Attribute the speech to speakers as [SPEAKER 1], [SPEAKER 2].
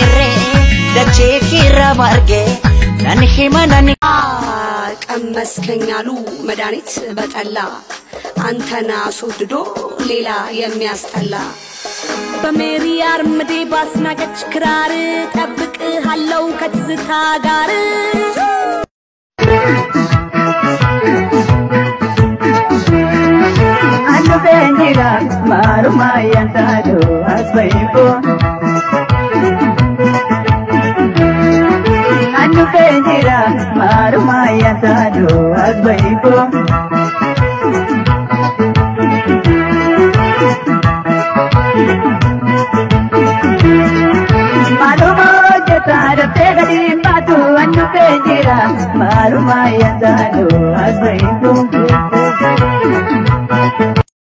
[SPEAKER 1] irre dachee kira marge nani himanani
[SPEAKER 2] ቀመስከኛሉ መድኃኒት በጠላ አንተና ሶድዶ ሌላ የሚያስጠላ በሜሪ አርምዴ ባስናቀች ክራር ጠብቅሃለው ከትዝታ ጋር
[SPEAKER 3] አንዱ በእንጀራ ማሩማ ያንታዶ አስበይቦ አንዱ በእንጀራ ማሩማ ያንታዶ አስበይቦ ማሩማ ጀታደ ተገዲ ባቱ አንዱ በእንጀራ ማሩማ ያንታዶ አስበይቦ